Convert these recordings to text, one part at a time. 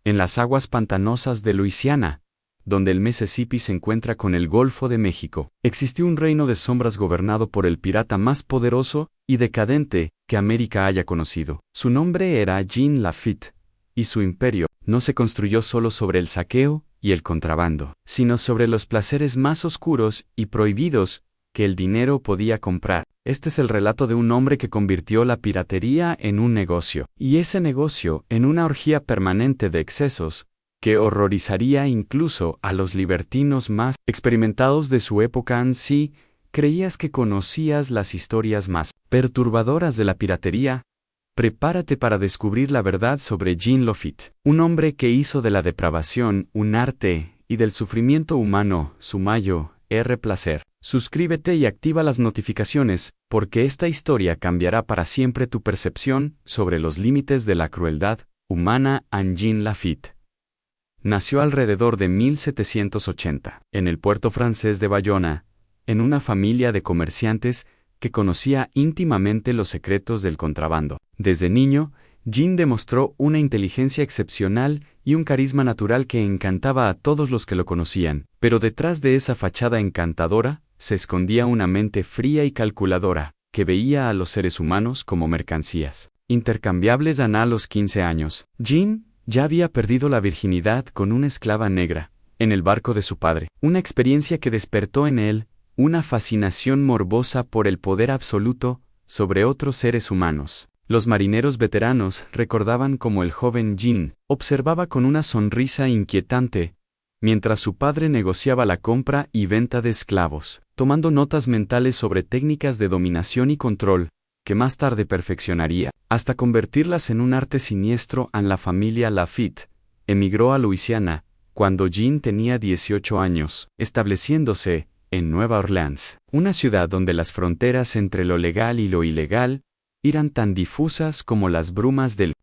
en las aguas pantanosas de Luisiana, donde el Mississippi se encuentra con el Golfo de México, existió un reino de sombras gobernado por el pirata más poderoso y decadente que América haya conocido. Su nombre era Jean Lafitte, y su imperio no se construyó solo sobre el saqueo y el contrabando, sino sobre los placeres más oscuros y prohibidos que el dinero podía comprar. Este es el relato de un hombre que convirtió la piratería en un negocio, y ese negocio en una orgía permanente de excesos, que horrorizaría incluso a los libertinos más experimentados de su época. Si creías que conocías las historias más perturbadoras de la piratería, prepárate para descubrir la verdad sobre Jean Lafitte, un hombre que hizo de la depravación un arte y del sufrimiento humano su mayor placer. Suscríbete y activa las notificaciones, porque esta historia cambiará para siempre tu percepción sobre los límites de la crueldad humana. Jean Lafitte nació alrededor de 1780, en el puerto francés de Bayona, en una familia de comerciantes que conocía íntimamente los secretos del contrabando. Desde niño, Jean demostró una inteligencia excepcional y un carisma natural que encantaba a todos los que lo conocían, pero detrás de esa fachada encantadora se escondía una mente fría y calculadora, que veía a los seres humanos como mercancías intercambiables. A los 15 años, Jean ya había perdido la virginidad con una esclava negra, en el barco de su padre, una experiencia que despertó en él una fascinación morbosa por el poder absoluto sobre otros seres humanos. Los marineros veteranos recordaban cómo el joven Jean observaba con una sonrisa inquietante, mientras su padre negociaba la compra y venta de esclavos, tomando notas mentales sobre técnicas de dominación y control, que más tarde perfeccionaría, hasta convertirlas en un arte siniestro. La familia Lafitte emigró a Luisiana cuando Jean tenía 18 años, estableciéndose en Nueva Orleans, una ciudad donde las fronteras entre lo legal y lo ilegal eran tan difusas como las brumas del.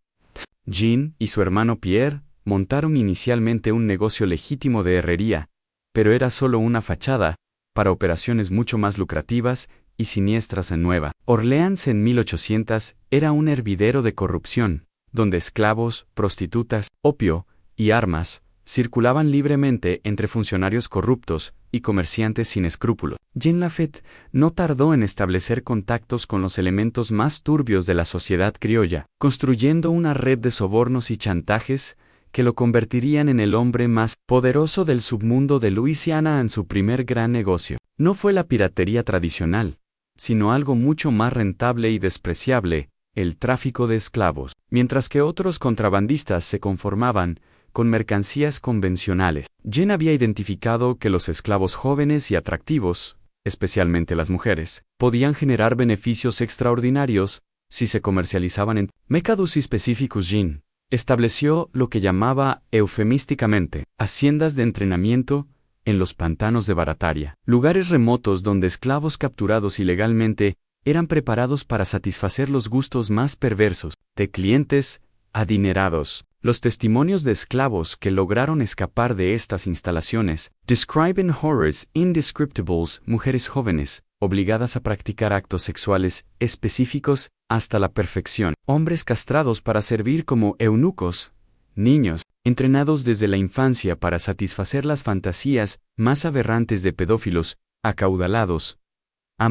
Jean y su hermano Pierre montaron inicialmente un negocio legítimo de herrería, pero era solo una fachada para operaciones mucho más lucrativas y siniestras. En Nueva Orleans en 1800 era un hervidero de corrupción, donde esclavos, prostitutas, opio y armas circulaban libremente entre funcionarios corruptos y comerciantes sin escrúpulos. Jean Lafitte no tardó en establecer contactos con los elementos más turbios de la sociedad criolla, construyendo una red de sobornos y chantajes que lo convertirían en el hombre más poderoso del submundo de Luisiana. En su primer gran negocio no fue la piratería tradicional, sino algo mucho más rentable y despreciable, el tráfico de esclavos. Mientras que otros contrabandistas se conformaban con mercancías convencionales, Jean había identificado que los esclavos jóvenes y atractivos, especialmente las mujeres, podían generar beneficios extraordinarios si se comercializaban en mercados específicos. Jean estableció lo que llamaba eufemísticamente haciendas de entrenamiento en los pantanos de Barataria, lugares remotos donde esclavos capturados ilegalmente eran preparados para satisfacer los gustos más perversos de clientes adinerados. Los testimonios de esclavos que lograron escapar de estas instalaciones describen horrors indescriptibles, mujeres jóvenes, obligadas a practicar actos sexuales específicos hasta la perfección, hombres castrados para servir como eunucos, niños, entrenados desde la infancia para satisfacer las fantasías más aberrantes de pedófilos acaudalados.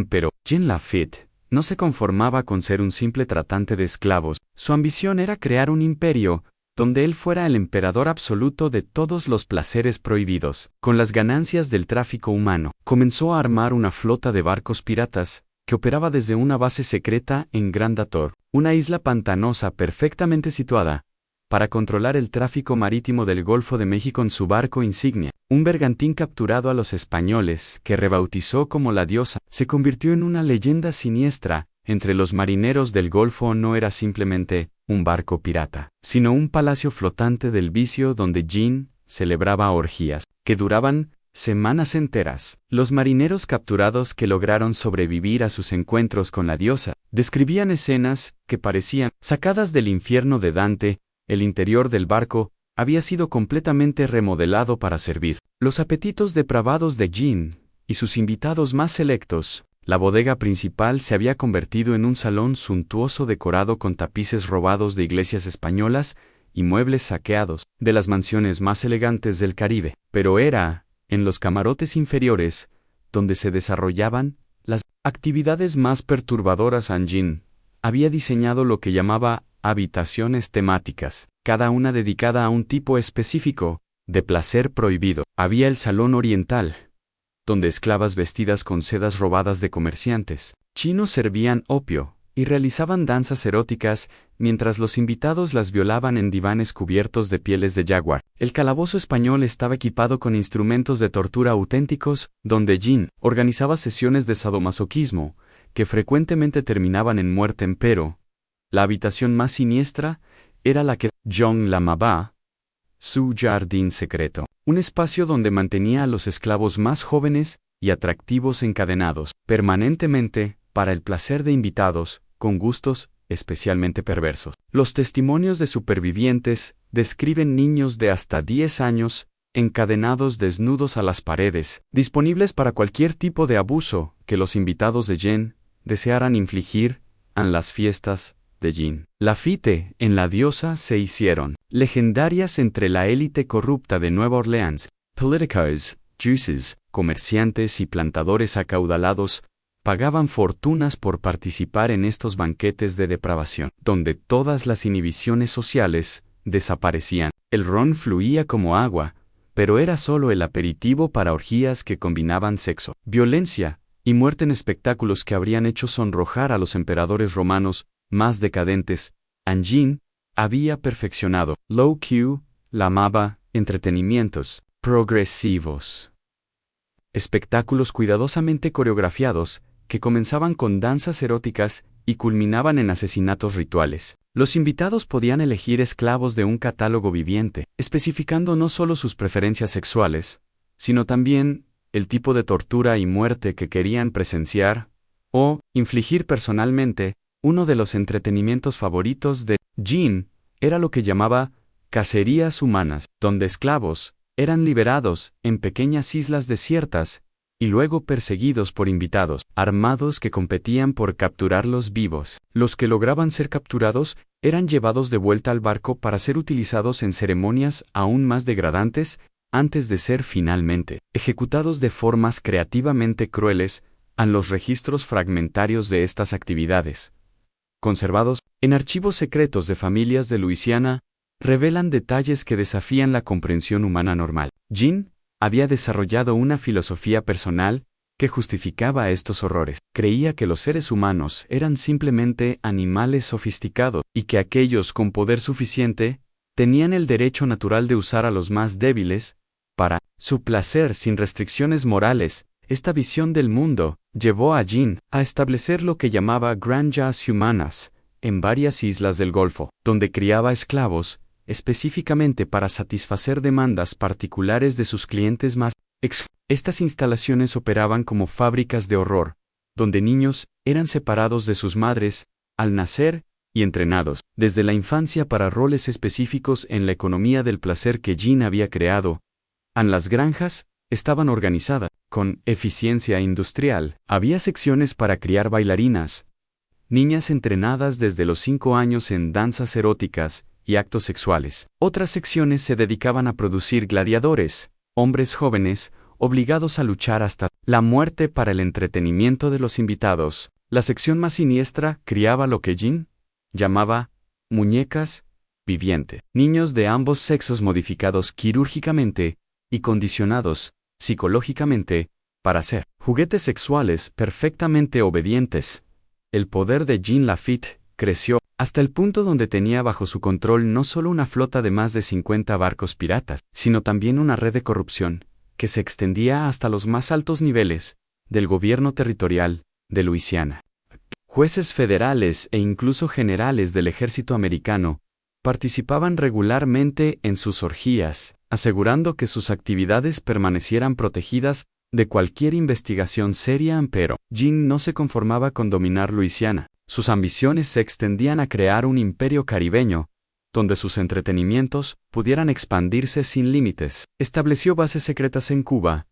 Pero Jean Lafitte no se conformaba con ser un simple tratante de esclavos. Su ambición era crear un imperio donde él fuera el emperador absoluto de todos los placeres prohibidos. Con las ganancias del tráfico humano, comenzó a armar una flota de barcos piratas que operaba desde una base secreta en Grand Ator, una isla pantanosa perfectamente situada para controlar el tráfico marítimo del Golfo de México. En su barco insignia, un bergantín capturado a los españoles, que rebautizó como la Diosa, se convirtió en una leyenda siniestra entre los marineros del Golfo. No era simplemente un barco pirata, sino un palacio flotante del vicio donde Jean celebraba orgías que duraban semanas enteras. Los marineros capturados que lograron sobrevivir a sus encuentros con la diosa describían escenas que parecían sacadas del infierno de Dante. El interior del barco había sido completamente remodelado para servir los apetitos depravados de Jean y sus invitados más selectos. La bodega principal se había convertido en un salón suntuoso decorado con tapices robados de iglesias españolas y muebles saqueados de las mansiones más elegantes del Caribe. Pero era, en los camarotes inferiores, donde se desarrollaban las actividades más perturbadoras. Jean había diseñado lo que llamaba habitaciones temáticas, cada una dedicada a un tipo específico de placer prohibido. Había el salón oriental, donde esclavas vestidas con sedas robadas de comerciantes chinos servían opio y realizaban danzas eróticas mientras los invitados las violaban en divanes cubiertos de pieles de jaguar. El calabozo español estaba equipado con instrumentos de tortura auténticos, donde Jean organizaba sesiones de sadomasoquismo que frecuentemente terminaban en muerte. Empero, la habitación más siniestra era la que Jean llamaba su jardín secreto, un espacio donde mantenía a los esclavos más jóvenes y atractivos encadenados permanentemente para el placer de invitados con gustos especialmente perversos. Los testimonios de supervivientes describen niños de hasta 10 años encadenados desnudos a las paredes, disponibles para cualquier tipo de abuso que los invitados de Jean desearan infligir en las fiestas de Jean. Lafite en La Diosa se hicieron legendarias entre la élite corrupta de Nueva Orleans. Politicos, jueces, comerciantes y plantadores acaudalados pagaban fortunas por participar en estos banquetes de depravación, donde todas las inhibiciones sociales desaparecían. El ron fluía como agua, pero era solo el aperitivo para orgías que combinaban sexo, violencia y muerte en espectáculos que habrían hecho sonrojar a los emperadores romanos más decadentes. Jean había perfeccionado lo que llamaba entretenimientos progresivos, espectáculos cuidadosamente coreografiados que comenzaban con danzas eróticas y culminaban en asesinatos rituales. Los invitados podían elegir esclavos de un catálogo viviente, especificando no solo sus preferencias sexuales, sino también el tipo de tortura y muerte que querían presenciar o infligir personalmente. Uno de los entretenimientos favoritos de Jean era lo que llamaba cacerías humanas, donde esclavos eran liberados en pequeñas islas desiertas y luego perseguidos por invitados armados que competían por capturarlos vivos. Los que lograban ser capturados eran llevados de vuelta al barco para ser utilizados en ceremonias aún más degradantes antes de ser finalmente ejecutados de formas creativamente crueles. Los registros fragmentarios de estas actividades, conservados en archivos secretos de familias de Luisiana, revelan detalles que desafían la comprensión humana normal. Jean había desarrollado una filosofía personal que justificaba estos horrores. Creía que los seres humanos eran simplemente animales sofisticados y que aquellos con poder suficiente tenían el derecho natural de usar a los más débiles para su placer sin restricciones morales. Esta visión del mundo llevó a Jean a establecer lo que llamaba granjas humanas en varias islas del Golfo, donde criaba esclavos específicamente para satisfacer demandas particulares de sus clientes más exclusivos. Estas instalaciones operaban como fábricas de horror, donde niños eran separados de sus madres al nacer y entrenados desde la infancia para roles específicos en la economía del placer que Jean había creado. Las granjas estaban organizadas con eficiencia industrial. Había secciones para criar bailarinas, niñas entrenadas desde los 5 años en danzas eróticas y actos sexuales. Otras secciones se dedicaban a producir gladiadores, hombres jóvenes, obligados a luchar hasta la muerte para el entretenimiento de los invitados. La sección más siniestra criaba lo que Jean llamaba muñecas viviente, niños de ambos sexos modificados quirúrgicamente y condicionados psicológicamente para ser juguetes sexuales perfectamente obedientes. El poder de Jean Lafitte creció hasta el punto donde tenía bajo su control no solo una flota de más de 50 barcos piratas, sino también una red de corrupción que se extendía hasta los más altos niveles del gobierno territorial de Luisiana. Jueces federales e incluso generales del ejército americano participaban regularmente en sus orgías, asegurando que sus actividades permanecieran protegidas de cualquier investigación seria. Pero Jean no se conformaba con dominar Luisiana. Sus ambiciones se extendían a crear un imperio caribeño, donde sus entretenimientos pudieran expandirse sin límites. Estableció bases secretas en Cuba,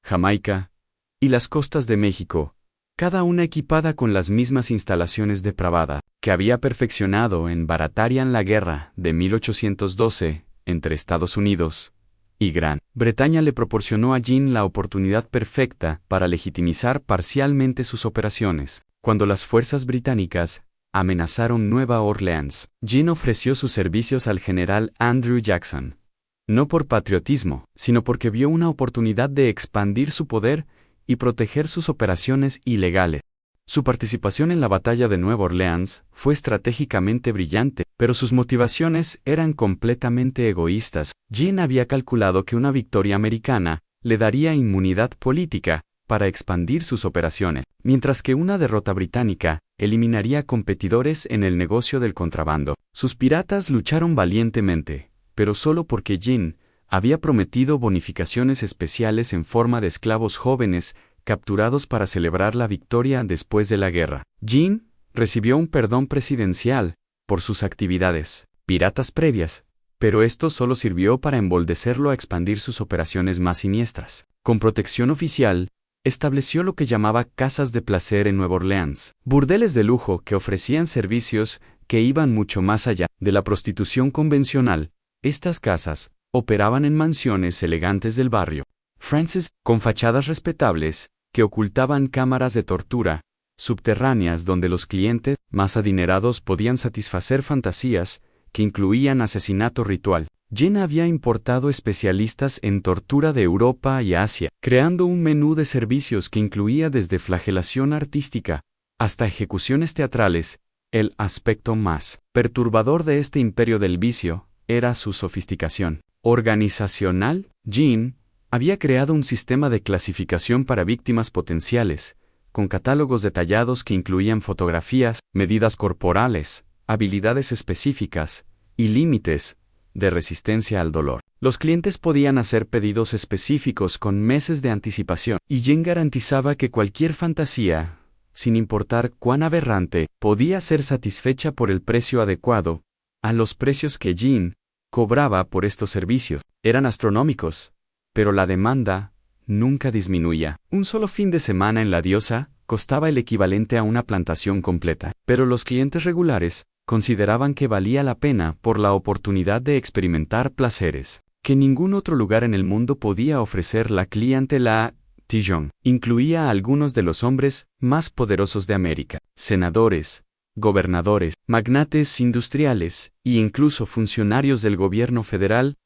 Jamaica y las costas de México, cada una equipada con las mismas instalaciones depravadas que había perfeccionado en Baratarian la guerra de 1812 entre Estados Unidos y Gran Bretaña le proporcionó a Jean la oportunidad perfecta para legitimizar parcialmente sus operaciones. Cuando las fuerzas británicas amenazaron Nueva Orleans, Jean ofreció sus servicios al general Andrew Jackson, no por patriotismo, sino porque vio una oportunidad de expandir su poder y proteger sus operaciones ilegales. Su participación en la batalla de Nueva Orleans fue estratégicamente brillante, pero sus motivaciones eran completamente egoístas. Jean había calculado que una victoria americana le daría inmunidad política para expandir sus operaciones, mientras que una derrota británica eliminaría competidores en el negocio del contrabando. Sus piratas lucharon valientemente, pero solo porque Jean había prometido bonificaciones especiales en forma de esclavos jóvenes capturados para celebrar la victoria después de la guerra. Jean recibió un perdón presidencial por sus actividades piratas previas, pero esto solo sirvió para emboldecerlo a expandir sus operaciones más siniestras. Con protección oficial, estableció lo que llamaba casas de placer en Nueva Orleans, burdeles de lujo que ofrecían servicios que iban mucho más allá de la prostitución convencional. Estas casas operaban en mansiones elegantes del barrio Francis, con fachadas respetables, que ocultaban cámaras de tortura subterráneas donde los clientes más adinerados podían satisfacer fantasías que incluían asesinato ritual. Jean había importado especialistas en tortura de Europa y Asia, creando un menú de servicios que incluía desde flagelación artística hasta ejecuciones teatrales. El aspecto más perturbador de este imperio del vicio era su sofisticación organizacional. Jean había creado un sistema de clasificación para víctimas potenciales, con catálogos detallados que incluían fotografías, medidas corporales, habilidades específicas y límites de resistencia al dolor. Los clientes podían hacer pedidos específicos con meses de anticipación, y Jean garantizaba que cualquier fantasía, sin importar cuán aberrante, podía ser satisfecha por el precio adecuado. A los precios que Jean cobraba por estos servicios eran astronómicos, pero la demanda nunca disminuía. Un solo fin de semana en la diosa costaba el equivalente a una plantación completa, pero los clientes regulares consideraban que valía la pena por la oportunidad de experimentar placeres que ningún otro lugar en el mundo podía ofrecer. La clientela Tijon incluía a algunos de los hombres más poderosos de América, senadores, gobernadores, magnates industriales e incluso funcionarios del gobierno federal.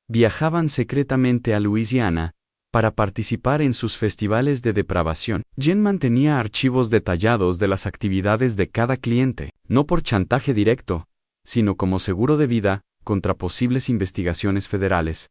Viajaban secretamente a Luisiana para participar en sus festivales de depravación. Jean mantenía archivos detallados de las actividades de cada cliente, no por chantaje directo, sino como seguro de vida contra posibles investigaciones federales.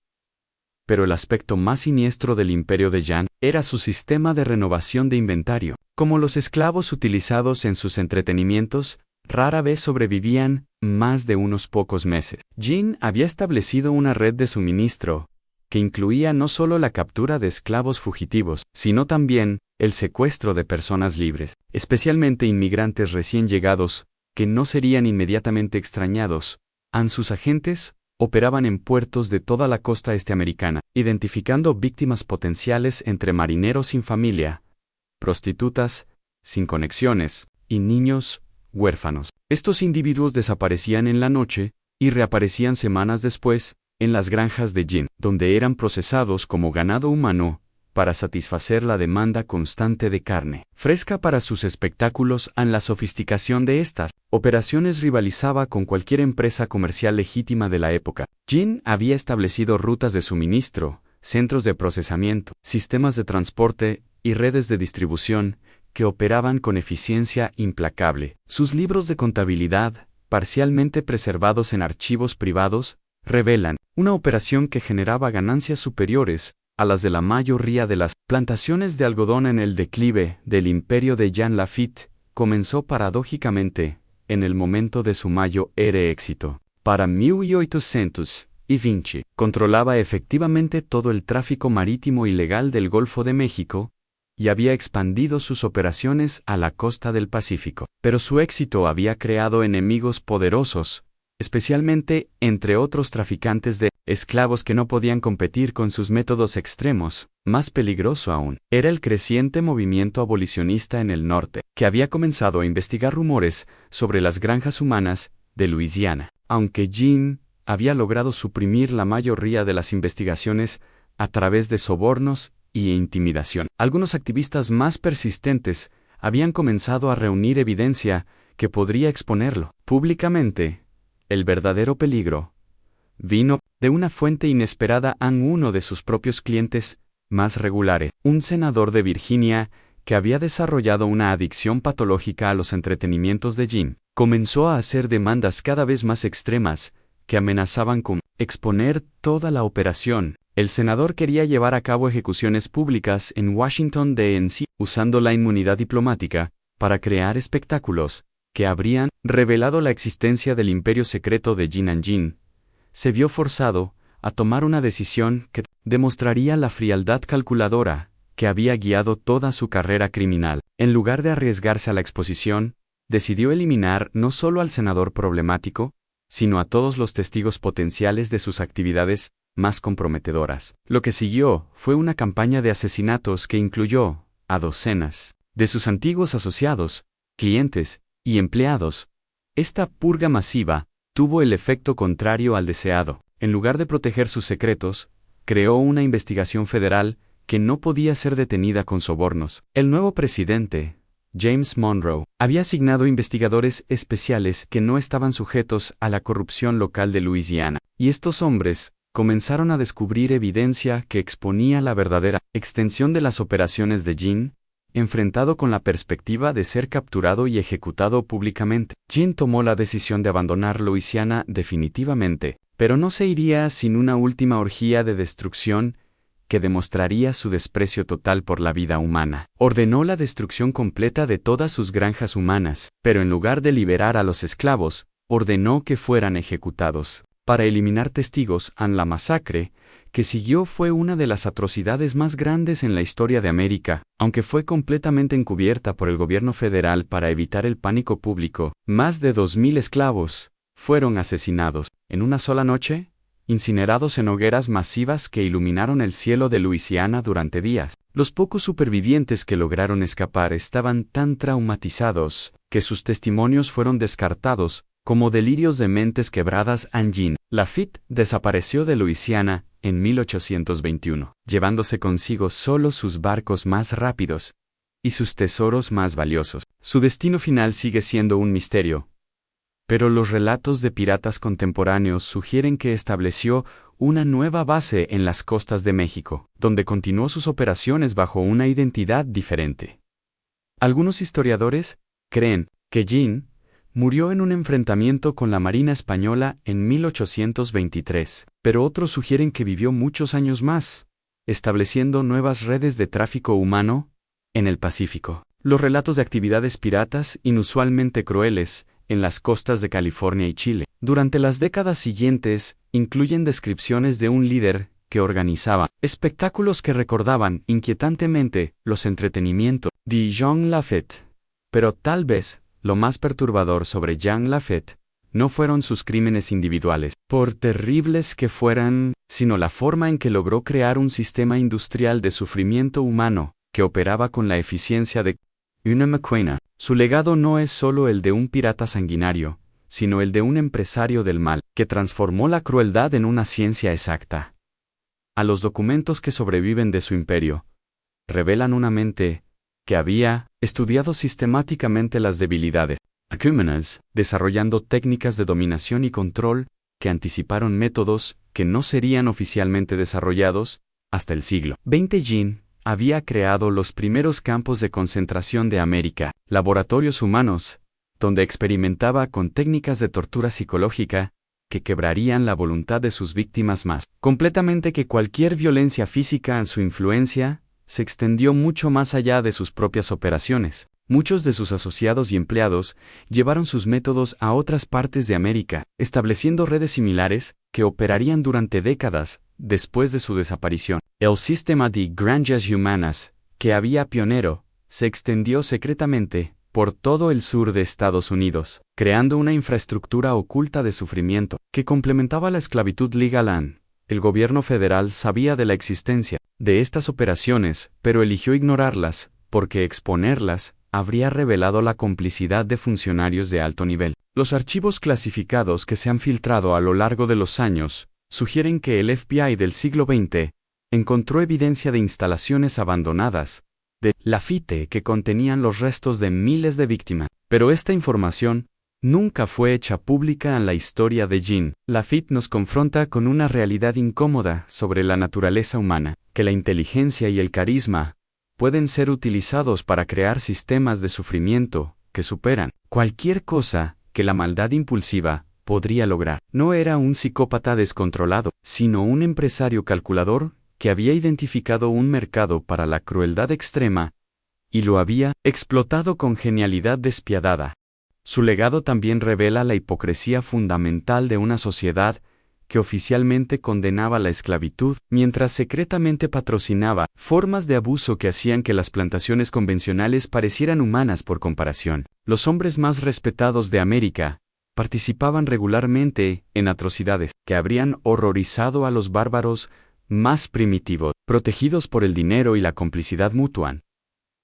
Pero el aspecto más siniestro del imperio de Jean era su sistema de renovación de inventario. Como los esclavos utilizados en sus entretenimientos rara vez sobrevivían más de unos pocos meses, Jean había establecido una red de suministro que incluía no solo la captura de esclavos fugitivos, sino también el secuestro de personas libres, especialmente inmigrantes recién llegados, que no serían inmediatamente extrañados. Sus agentes operaban en puertos de toda la costa este americana, identificando víctimas potenciales entre marineros sin familia, prostitutas, sin conexiones, y niños huérfanos. Estos individuos desaparecían en la noche y reaparecían semanas después en las granjas de Jean, donde eran procesados como ganado humano para satisfacer la demanda constante de carne fresca para sus espectáculos. La sofisticación de estas operaciones rivalizaba con cualquier empresa comercial legítima de la época. Jean había establecido rutas de suministro, centros de procesamiento, sistemas de transporte y redes de distribución que operaban con eficiencia implacable. Sus libros de contabilidad, parcialmente preservados en archivos privados, revelan una operación que generaba ganancias superiores a las de la mayoría de las plantaciones de algodón. En el declive del imperio de Jean Lafitte comenzó paradójicamente en el momento de su mayor éxito. Para 1820, controlaba efectivamente todo el tráfico marítimo ilegal del Golfo de México y había expandido sus operaciones a la costa del Pacífico. Pero su éxito había creado enemigos poderosos, especialmente entre otros traficantes de esclavos que no podían competir con sus métodos extremos. Más peligroso aún, era el creciente movimiento abolicionista en el norte, que había comenzado a investigar rumores sobre las granjas humanas de Luisiana. Aunque Jean había logrado suprimir la mayoría de las investigaciones a través de sobornos y intimidación, algunos activistas más persistentes habían comenzado a reunir evidencia que podría exponerlo públicamente. El verdadero peligro vino de una fuente inesperada en uno de sus propios clientes más regulares, un senador de Virginia que había desarrollado una adicción patológica a los entretenimientos de Jean. Comenzó a hacer demandas cada vez más extremas que amenazaban con exponer toda la operación. El senador quería llevar a cabo ejecuciones públicas en Washington D.C. usando la inmunidad diplomática para crear espectáculos que habrían revelado la existencia del imperio secreto de Jean and Jean. Se vio forzado a tomar una decisión que demostraría la frialdad calculadora que había guiado toda su carrera criminal. En lugar de arriesgarse a la exposición, decidió eliminar no solo al senador problemático, sino a todos los testigos potenciales de sus actividades más comprometedoras. Lo que siguió fue una campaña de asesinatos que incluyó a docenas de sus antiguos asociados, clientes y empleados. Esta purga masiva tuvo el efecto contrario al deseado. En lugar de proteger sus secretos, creó una investigación federal que no podía ser detenida con sobornos. El nuevo presidente, James Monroe, había asignado investigadores especiales que no estaban sujetos a la corrupción local de Luisiana, y estos hombres comenzaron a descubrir evidencia que exponía la verdadera extensión de las operaciones de Jean, enfrentado con la perspectiva de ser capturado y ejecutado públicamente. Jean tomó la decisión de abandonar Luisiana definitivamente, pero no se iría sin una última orgía de destrucción que demostraría su desprecio total por la vida humana. Ordenó la destrucción completa de todas sus granjas humanas, pero en lugar de liberar a los esclavos, ordenó que fueran ejecutados. Para eliminar testigos en la masacre que siguió fue una de las atrocidades más grandes en la historia de América, aunque fue completamente encubierta por el gobierno federal para evitar el pánico público. Más de 2,000 esclavos fueron asesinados en una sola noche, incinerados en hogueras masivas que iluminaron el cielo de Luisiana durante días. Los pocos supervivientes que lograron escapar estaban tan traumatizados que sus testimonios fueron descartados como delirios de mentes quebradas. Jean Lafitte desapareció de Luisiana en 1821, llevándose consigo solo sus barcos más rápidos y sus tesoros más valiosos. Su destino final sigue siendo un misterio, pero los relatos de piratas contemporáneos sugieren que estableció una nueva base en las costas de México, donde continuó sus operaciones bajo una identidad diferente. Algunos historiadores creen que Jean murió en un enfrentamiento con la Marina Española en 1823, pero otros sugieren que vivió muchos años más, estableciendo nuevas redes de tráfico humano en el Pacífico. Los relatos de actividades piratas inusualmente crueles en las costas de California y Chile durante las décadas siguientes incluyen descripciones de un líder que organizaba espectáculos que recordaban inquietantemente los entretenimientos de Jean Lafitte. Pero tal vez lo más perturbador sobre Jean Lafitte no fueron sus crímenes individuales, por terribles que fueran, sino la forma en que logró crear un sistema industrial de sufrimiento humano que operaba con la eficiencia de una máquina. Su legado no es solo el de un pirata sanguinario, sino el de un empresario del mal que transformó la crueldad en una ciencia exacta. A los documentos que sobreviven de su imperio revelan una mente que había estudiado sistemáticamente las debilidades humanas, desarrollando técnicas de dominación y control que anticiparon métodos que no serían oficialmente desarrollados hasta el siglo XX. Jean había creado los primeros campos de concentración de América, laboratorios humanos, donde experimentaba con técnicas de tortura psicológica que quebrarían la voluntad de sus víctimas más completamente que cualquier violencia física. En su influencia se extendió mucho más allá de sus propias operaciones. Muchos de sus asociados y empleados llevaron sus métodos a otras partes de América, estableciendo redes similares que operarían durante décadas después de su desaparición. El sistema de granjas humanas, que había pionero, se extendió secretamente por todo el sur de Estados Unidos, creando una infraestructura oculta de sufrimiento que complementaba la esclavitud legal en El gobierno federal sabía de la existencia de estas operaciones, pero eligió ignorarlas, porque exponerlas habría revelado la complicidad de funcionarios de alto nivel. Los archivos clasificados que se han filtrado a lo largo de los años sugieren que el FBI del siglo XX encontró evidencia de instalaciones abandonadas de Lafitte que contenían los restos de miles de víctimas. Pero esta información nunca fue hecha pública en la historia de Jean. Lafitte nos confronta con una realidad incómoda sobre la naturaleza humana, que la inteligencia y el carisma pueden ser utilizados para crear sistemas de sufrimiento que superan cualquier cosa que la maldad impulsiva podría lograr. No era un psicópata descontrolado, sino un empresario calculador que había identificado un mercado para la crueldad extrema y lo había explotado con genialidad despiadada. Su legado también revela la hipocresía fundamental de una sociedad que oficialmente condenaba la esclavitud, mientras secretamente patrocinaba formas de abuso que hacían que las plantaciones convencionales parecieran humanas por comparación. Los hombres más respetados de América participaban regularmente en atrocidades que habrían horrorizado a los bárbaros más primitivos, protegidos por el dinero y la complicidad mutua.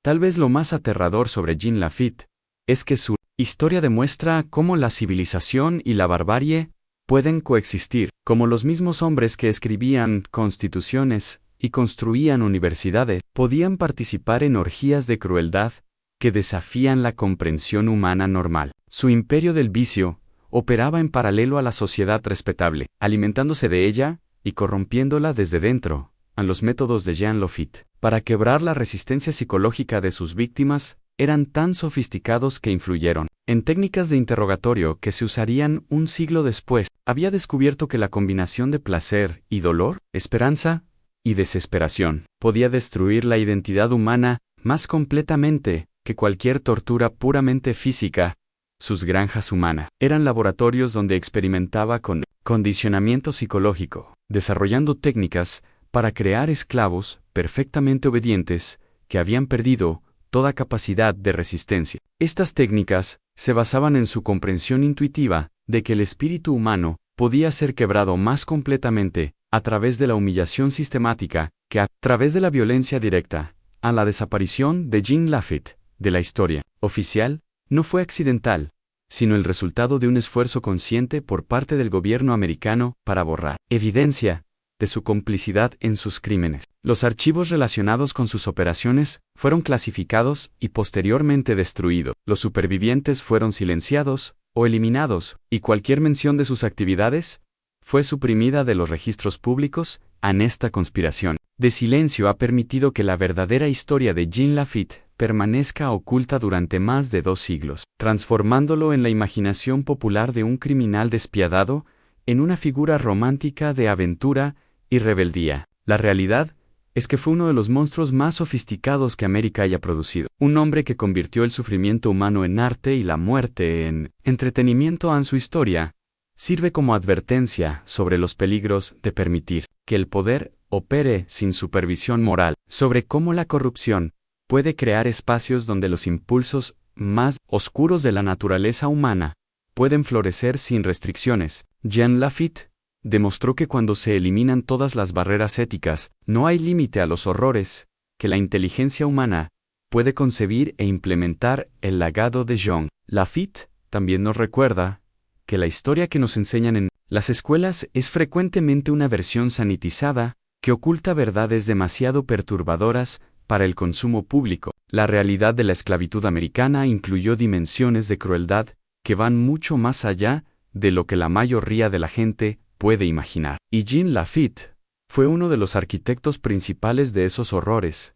Tal vez lo más aterrador sobre Jean Lafitte es que su historia demuestra cómo la civilización y la barbarie pueden coexistir, como los mismos hombres que escribían constituciones y construían universidades podían participar en orgías de crueldad que desafían la comprensión humana normal. Su imperio del vicio operaba en paralelo a la sociedad respetable, alimentándose de ella y corrompiéndola desde dentro, a los métodos de Jean Lafitte. Para quebrar la resistencia psicológica de sus víctimas, eran tan sofisticados que influyeron en técnicas de interrogatorio que se usarían un siglo después. Había descubierto que la combinación de placer y dolor, esperanza y desesperación, podía destruir la identidad humana más completamente que cualquier tortura puramente física. Sus granjas humanas eran laboratorios donde experimentaba con condicionamiento psicológico, desarrollando técnicas para crear esclavos perfectamente obedientes que habían perdido toda capacidad de resistencia. Estas técnicas se basaban en su comprensión intuitiva de que el espíritu humano podía ser quebrado más completamente a través de la humillación sistemática que a través de la violencia directa. A la desaparición de Jean Lafitte de la historia oficial no fue accidental, sino el resultado de un esfuerzo consciente por parte del gobierno americano para borrar evidencia de su complicidad en sus crímenes. Los archivos relacionados con sus operaciones fueron clasificados y posteriormente destruidos. Los supervivientes fueron silenciados o eliminados, y cualquier mención de sus actividades fue suprimida de los registros públicos. En esta conspiración de silencio ha permitido que la verdadera historia de Jean Lafitte permanezca oculta durante más de 2 siglos, transformándolo en la imaginación popular de un criminal despiadado en una figura romántica de aventura y rebeldía. La realidad es que fue uno de los monstruos más sofisticados que América haya producido. Un hombre que convirtió el sufrimiento humano en arte y la muerte en entretenimiento. En su historia sirve como advertencia sobre los peligros de permitir que el poder opere sin supervisión moral, sobre cómo la corrupción puede crear espacios donde los impulsos más oscuros de la naturaleza humana pueden florecer sin restricciones. Jean Lafitte demostró que cuando se eliminan todas las barreras éticas, no hay límite a los horrores que la inteligencia humana puede concebir e implementar. El legado de Jean Lafitte también nos recuerda que la historia que nos enseñan en las escuelas es frecuentemente una versión sanitizada que oculta verdades demasiado perturbadoras para el consumo público. La realidad de la esclavitud americana incluyó dimensiones de crueldad que van mucho más allá de lo que la mayoría de la gente puede imaginar. Y Jean Lafitte fue uno de los arquitectos principales de esos horrores.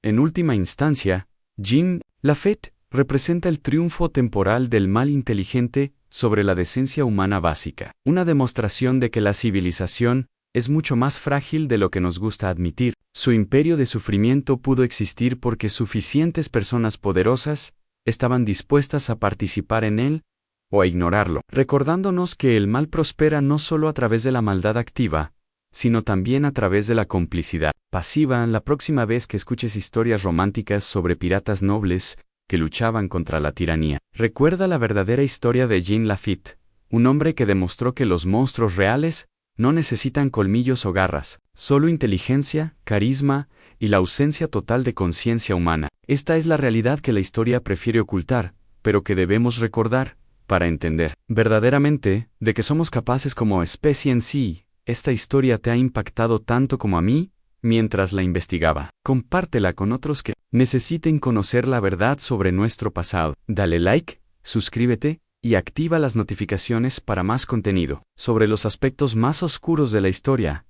En última instancia, Jean Lafitte representa el triunfo temporal del mal inteligente sobre la decencia humana básica, una demostración de que la civilización es mucho más frágil de lo que nos gusta admitir. Su imperio de sufrimiento pudo existir porque suficientes personas poderosas estaban dispuestas a participar en él o a ignorarlo, recordándonos que el mal prospera no solo a través de la maldad activa, sino también a través de la complicidad pasiva. La próxima vez que escuches historias románticas sobre piratas nobles que luchaban contra la tiranía, recuerda la verdadera historia de Jean Lafitte, un hombre que demostró que los monstruos reales no necesitan colmillos o garras, solo inteligencia, carisma y la ausencia total de conciencia humana. Esta es la realidad que la historia prefiere ocultar, pero que debemos recordar, para entender verdaderamente de que somos capaces como especie en sí. Esta historia te ha impactado tanto como a mí, mientras la investigaba. Compártela con otros que necesiten conocer la verdad sobre nuestro pasado. Dale like, suscríbete y activa las notificaciones para más contenido sobre los aspectos más oscuros de la historia,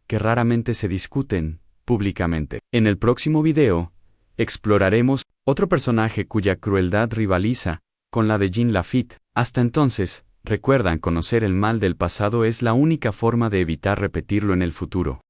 que raramente se discuten públicamente. En el próximo video, exploraremos otro personaje cuya crueldad rivaliza con la de Jean Lafitte. Hasta entonces, recuerdan, conocer el mal del pasado es la única forma de evitar repetirlo en el futuro.